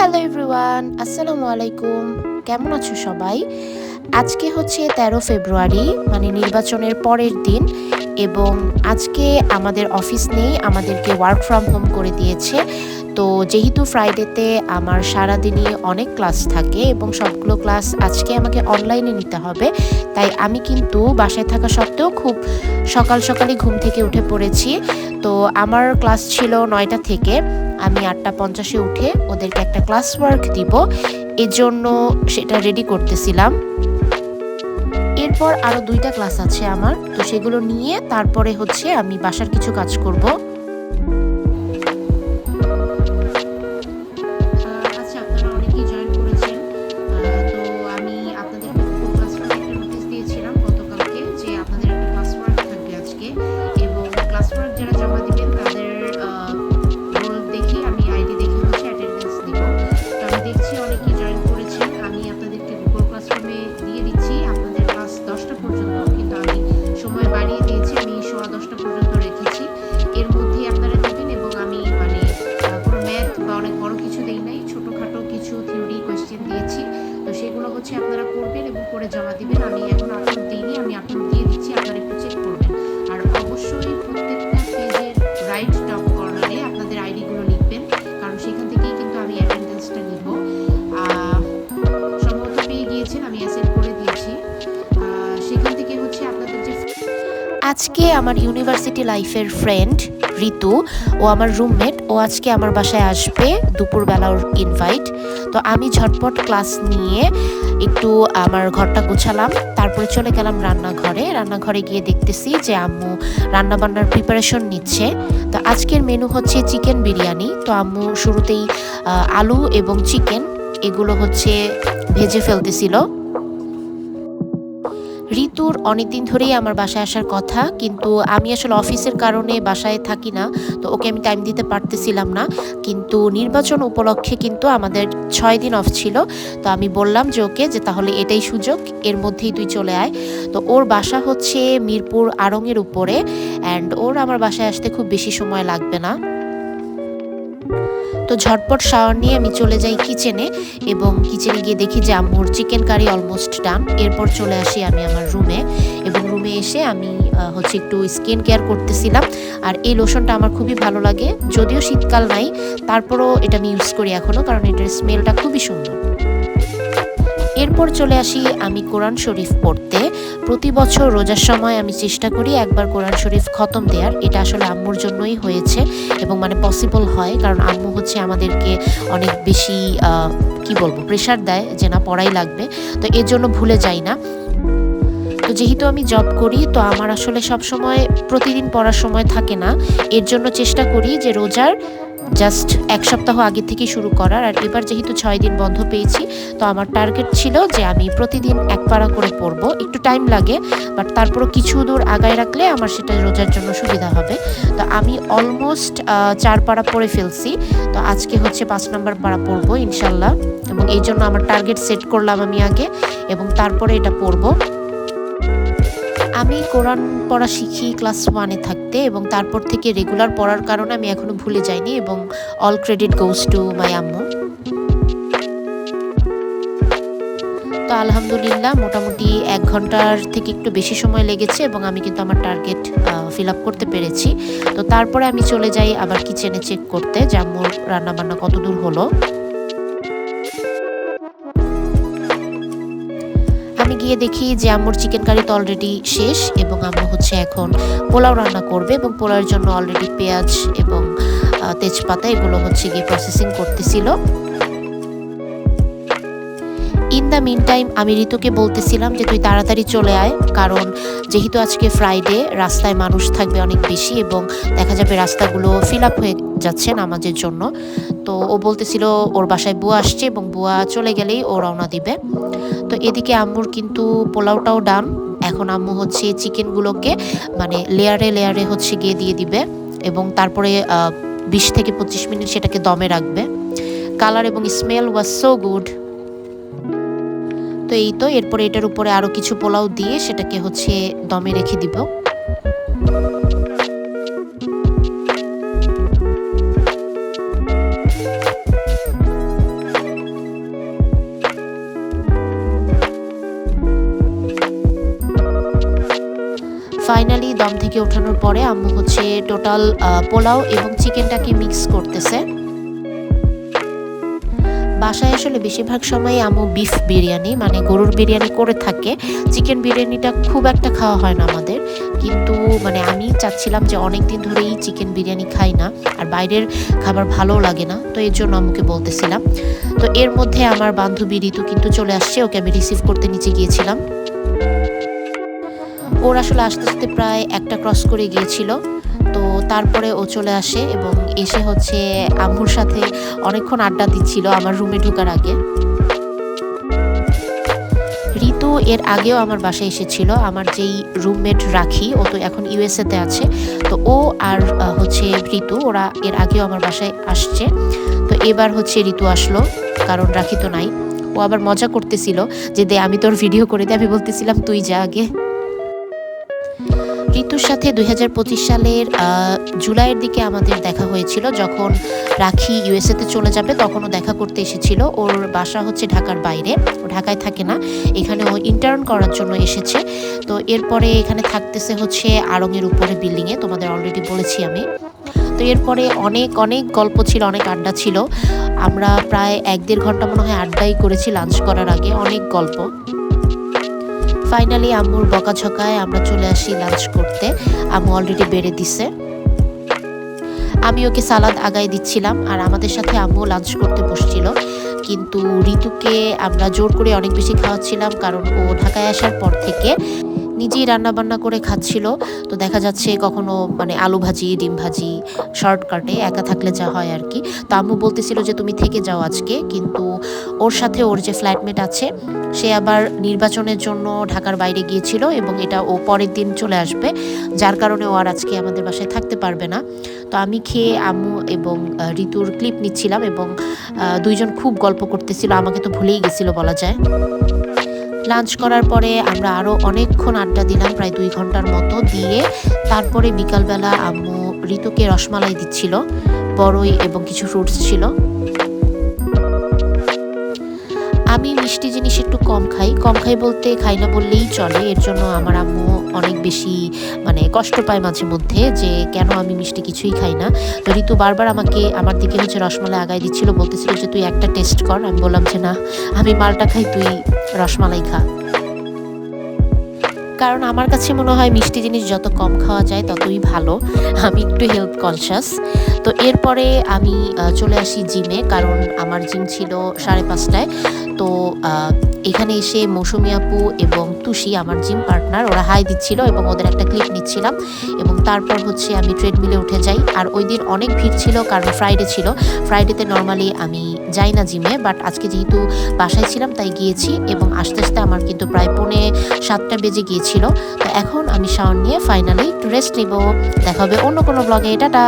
Hello everyone, আসসালামু আলাইকুম। কেমন আছো সবাই? আজকে হচ্ছে ১৩ ফেব্রুয়ারি, মানে নির্বাচনের পরের দিন, এবং আজকে আমাদের অফিস নেই, আমাদেরকে ওয়ার্ক ফ্রম হোম করে দিয়েছে। তো যেহেতু ফ্রাইডেতে আমার সারাদিনই অনেক ক্লাস থাকে এবং সবগুলো ক্লাস আজকে আমাকে অনলাইনে নিতে হবে, তাই আমি কিন্তু বাসায় থাকা সত্ত্বেও খুব সকাল সকালই ঘুম থেকে উঠে পড়েছি। তো আমার ক্লাস ছিল ৯টা থেকে। আমি ৮টা ৫০-এ উঠে ওদেরকে একটা ক্লাস ওয়ার্ক দিব, এজন্য সেটা রেডি করতেছিলাম। এরপর আরও ২টা ক্লাস আছে আমার, তো সেগুলো নিয়ে তারপরে হচ্ছে আমি বাসার কিছু কাজ করব। আচ্ছা, আপনারা অনেকেই জয়েন করেছেন। তো আমি আপনাদেরকে ক্লাসরুমে একটা নোটিশ দিয়েছিলাম গতকালকে যে আপনাদের একটা ক্লাস ওয়ার্ক থাকবে আজকে, এবং ক্লাস ওয়ার্ক যারা জমা দিবেন তাদের রোল দেখে আমি আইডি দেখে হচ্ছে অ্যাটেন্ডেন্স দিব। তো আমি দেখছি অনেকেই জয়েন করেছেন। আমি আপনাদেরকে গুগল ক্লাসরুমে দিয়ে দিচ্ছি আপনাদের ক্লাস 10টা পর্যন্ত, কিন্তু আমি সময় বাড়িয়ে দিয়েছি, আমি 10:15 পর্যন্ত রেখেছি। এর মধ্যেই আপনারা দিবেন, এবং আমি মানে কোনো ম্যাথ বা অনেক বড় কিছু দেই নাই, ছোটোখাটো কিছু থিওরি কোয়েশ্চেন দিয়েছি। তো সেগুলো হচ্ছে আপনারা করবেন এবং করে জমা দিবেন। আমি এখন আপলোড দিইনি, আমি আপলোড দিয়ে দিচ্ছি, আপনারা একটু চেক করবেন। আর অবশ্যই প্রত্যেকটা পেজের রাইট টপ কর্নারে আপনাদের আইডিগুলো লিখবেন, কারণ সেখান থেকেই কিন্তু আমি অ্যাটেন্ডেন্সটা নিব। সম্ভবত পেয়ে গিয়েছেন, আমি অ্যাসেন্ড করে দিয়েছি। সেখান থেকে হচ্ছে আপনাদের যে আজকে আমার ইউনিভার্সিটি লাইফের ফ্রেন্ড ঋতু, ও আমার রুমমেট, ও আজকে আমার বাসায় আসবে দুপুরবেলা, ওর ইনভাইট। তো আমি ঝটপট ক্লাস নিয়ে একটু আমার ঘরটা গোছালাম, তারপরে চলে গেলাম রান্নাঘরে গিয়ে দেখতেছি যে আম্মু রান্নাবান্নার প্রিপারেশন নিচ্ছে। তো আজকের মেনু হচ্ছে চিকেন বিরিয়ানি। তো আম্মু শুরুতেই আলু এবং চিকেন এগুলো হচ্ছে ভেজে ফেলতেছিল। ঋতুর অনেকদিন ধরেই আমার বাসায় আসার কথা, কিন্তু আমি আসলে অফিসের কারণে বাসায় থাকি না, তো ওকে আমি টাইম দিতে পারতেছিলাম না। কিন্তু নির্বাচন উপলক্ষে কিন্তু আমাদের ৬ দিন অফ ছিল। তো আমি বললাম যে ওকে, যে তাহলে এটাই সুযোগ, এর মধ্যেই তুই চলে আয়। তো ওর বাসা হচ্ছে মিরপুর আড়ংয়ের উপরে, অ্যান্ড ওর আমার বাসায় আসতে খুব বেশি সময় লাগবে না। তো ঝটপট শাওয়ার নিয়ে আমি চলে যাই কিচেনে, এবং কিচেনে গিয়ে দেখি যে আম্মুর চিকেন কারি অলমোস্ট ডান। এরপর চলে আসি আমি আমার রুমে, এবং রুমে এসে আমি হচ্ছে একটু স্কিন কেয়ার করতেছিলাম। আর এই লোশনটা আমার খুবই ভালো লাগে, যদিও শীতকাল নাই, তারপরও এটা আমি ইউজ করি এখনও, কারণ এটার স্মেলটা খুবই সুন্দর। এরপর চলে আসি আমি কোরআন শরীফ পড়তে। প্রতি বছর রোজার সময় আমি চেষ্টা করি একবার কোরআন শরীফ খতম দেওয়ার। এটা আসলে আম্মুর জন্যই হয়েছে, এবং মানে পসিবল হয়, কারণ আম্মু হচ্ছে আমাদেরকে অনেক বেশি কি বলবো প্রেশার দেয় যে না পড়াই লাগবে, তো এর জন্য ভুলে যাই না। তো যেহেতু আমি জব করি, তো আমার আসলে সব সময় প্রতিদিন পড়ার সময় থাকে না, এর জন্য চেষ্টা করি যে রোজার জাস্ট ১ সপ্তাহ আগে থেকে শুরু করার। আর এবার যেহেতু ৬ দিন বন্ধ পেয়েছি, তো আমার টার্গেট ছিল যে আমি প্রতিদিন ১ পারা করে পড়বো। একটু টাইম লাগে, বাট তারপরও কিছু দূর আগায় রাখলে আমার সেটা রোজার জন্য সুবিধা হবে। তো আমি অলমোস্ট ৪ পারা পড়ে ফেলছি। তো আজকে হচ্ছে ৫ নাম্বার পারা পড়বো ইনশাল্লাহ, এবং এই জন্য আমার টার্গেট সেট করলাম আমি আগে, এবং তারপরে এটা পড়বো। আমি কোরআন পড়া শিখি ক্লাস 1-এ থাকতে, এবং তারপর থেকে রেগুলার পড়ার কারণে আমি এখনো ভুলে যাইনি, এবং all credit goes to my আম্মু। তো আলহামদুলিল্লাহ মোটামুটি ১ ঘন্টার থেকে একটু বেশি সময় লেগেছে, এবং আমি কিন্তু আমার টার্গেট ফিল আপ করতে পেরেছি। তো তারপরে আমি চলে যাই আবার কিচেনে চেক করতে যে আম্মুর রান্নাবান্না কত দূর হলো। আমি গিয়ে দেখি যে আম্মুর চিকেন কারি তো অলরেডি শেষ, এবং আম্মু হচ্ছে এখন পোলাও রান্না করবে, এবং পোলাওর জন্য অলরেডি পেঁয়াজ এবং তেজপাতা এগুলো হচ্ছে গিয়ে প্রসেসিং করতেছিল। ইন দ্য মিন টাইম আমি ঋতুকে বলতেছিলাম যে তুই তাড়াতাড়ি চলে আয়, কারণ যেহেতু আজকে ফ্রাইডে, রাস্তায় মানুষ থাকবে অনেক বেশি, এবং দেখা যাবে রাস্তাগুলো ফিল আপ হয়ে যাচ্ছে নামাজের জন্য। তো ও বলতেছিল ওর বাসায় বুয়া আসছে, এবং বুয়া চলে গেলেই ও রওনা দিবে। তো এদিকে আম্মুর কিন্তু পোলাওটাও ডান। এখন আম্মু হচ্ছে চিকেনগুলোকে মানে লেয়ারে লেয়ারে হচ্ছে গিয়ে দিয়ে দিবে, এবং তারপরে ২০ থেকে ২৫ মিনিট সেটাকে দমে রাখবে। কালার এবং স্মেল ওয়াজ সো গুড। তো এই তো এরপরে এটার উপরে আরও কিছু পোলাও দিয়ে সেটাকে হচ্ছে দমে রেখে দিব। দম থেকে ওঠানোর পরে আম্মু হচ্ছে টোটাল পোলাও এবং চিকেনটাকে মিক্স করতেছে। বাসায় আসলে বেশিরভাগ সময় আম্মু বিফ বিরিয়ানি মানে গরুর বিরিয়ানি করে থাকে, চিকেন বিরিয়ানিটা খুব একটা খাওয়া হয় না আমাদের। কিন্তু মানে আমি চাচ্ছিলাম যে অনেক দিন ধরেই চিকেন বিরিয়ানি খাই না, আর বাইরের খাবার ভালোও লাগে না, তো এর জন্য আম্মুকে বলতেছিলাম। তো এর মধ্যে আমার বান্ধবী ঋতু কিন্তু চলে আসছে, ওকে আমি রিসিভ করতে নিচে গিয়েছিলাম। ওর আসলে আস্তে আস্তে প্রায় একটা ক্রস করে গিয়েছিল, তো তারপরে ও চলে আসে এবং এসে হচ্ছে আম্মুর সাথে অনেকক্ষণ আড্ডা দিচ্ছিল আমার রুমে ঢোকার আগে। ঋতু এর আগেও আমার বাসায় এসেছিল, আমার যেই রুমমেট রাখি, ও তো এখন ইউএসএতে আছে, তো ও আর হচ্ছে ঋতু ওরা এর আগেও আমার বাসায় আসছে। তো এবার হচ্ছে ঋতু আসলো, কারণ রাখি তো নাই। ও আবার মজা করতেছিল যে দে আমি তোর ভিডিও করে দিই, আমি বলতেছিলাম তুই যা আগে। ঋতুর সাথে 2025 সালের জুলাইয়ের দিকে আমাদের দেখা হয়েছিল, যখন রাখি ইউএসএতে চলে যাবে তখনও দেখা করতে এসেছিল। ওর বাসা হচ্ছে ঢাকার বাইরে, ও ঢাকায় থাকে না, এখানে ও ইন্টার্ন করার জন্য এসেছে। তো এরপরে এখানে থাকতেছে হচ্ছে আড়ংয়ের উপরে বিল্ডিংয়ে, তোমাদের অলরেডি বলেছি আমি। তো এরপরে অনেক অনেক গল্প ছিল, অনেক আড্ডা ছিল, আমরা প্রায় 1-1.5 ঘন্টা মনে হয় আড্ডাই করেছি লাঞ্চ করার আগে, অনেক গল্প। ফাইনালি আম্মুর বকাঝকায় আমরা চলে আসি লাঞ্চ করতে। আম্মু অলরেডি বেড়ে দিছে, আমি ওকে সালাদ আগায় দিচ্ছিলাম, আর আমাদের সাথে আম্মু লাঞ্চ করতে বসছিল। কিন্তু ঋতুকে আমরা জোর করে অনেক বেশি খাওয়াচ্ছিলাম, কারণ ও ঢাকায় আসার পর থেকে নিজেই রান্না বান্না করে খাচ্ছিল। তো দেখা যাচ্ছে কখনো মানে আলু ভাজি, ডিম ভাজি, শর্টকাটে একা থাকলে যা হয় আর কি। তো আম্মু বলতেছিল যে তুমি থেকে যাও আজকে, কিন্তু ওর সাথে ওর যে ফ্ল্যাটমেট আছে সে আবার নির্বাচনের জন্য ঢাকার বাইরে গিয়েছিল, এবং এটা ও পরের দিন চলে আসবে, যার কারণে ও আর আজকে আমাদের বাসায় থাকতে পারবে না। তো আমি খেয়ে আম্মু এবং ঋতুর ক্লিপ নিচ্ছিলাম, এবং দুইজন খুব গল্প করতেছিল, আমাকে তো ভুলেই গেছিল বলা যায়। লাঞ্চ করার পরে আমরা আরও অনেকক্ষণ আড্ডা দিলাম, প্রায় 2 ঘন্টার মতো দিয়ে তারপরে বিকালবেলা আম্মু ঋতুকে রসমালাই দিচ্ছিল, বড়ই এবং কিছু ফ্রুটস ছিল। আমি মিষ্টি জিনিস একটু কম খাই বলতে খাই না বললেই চলে, এর জন্য আমার আম্মু অনেক বেশি মানে কষ্ট পায় মাঝে মধ্যে যে কেন আমি মিষ্টি কিছুই খাই না। তো ঋতু বারবার আমার দিকে হচ্ছে রসমালাই আগায় দিচ্ছিল, বলতেছিল যে তুই একটা টেস্ট কর। আমি বললাম যে না, আমি মালটা খাই, তুই রসমালাই খা। কারণ আমার কাছে মনে হয় মিষ্টি জিনিস যত কম খাওয়া যায় ততই ভালো, আমি একটু হেলথ কনসিয়াস। তো এরপরে আমি চলে আসি জিমে, কারণ আমার জিম ছিল 5:30টায়। তো এখানে এসে মৌসুমি আপু এবং তুষি আমার জিম পার্টনার, ওরা হাই দিচ্ছিল এবং ওদের একটা ক্লিপ নিচ্ছিলাম, এবং তারপর হচ্ছে আমি ট্রেডমিলে উঠে যাই। আর ওই দিন অনেক ভিড় ছিল, কারণ ফ্রাইডে ছিল। ফ্রাইডেতে নর্মালি আমি যাই না জিমে, বাট আজকে যেহেতু বাসায় ছিলাম তাই গিয়েছি, এবং আস্তে আস্তে আমার কিন্তু প্রায় 6:45 বেজে গিয়েছিল। তো এখন আমি শাওয়ার নিয়ে ফাইনালি একটু রেস্ট নিব। দেখা হবে অন্য কোনো ব্লগে, টাটা।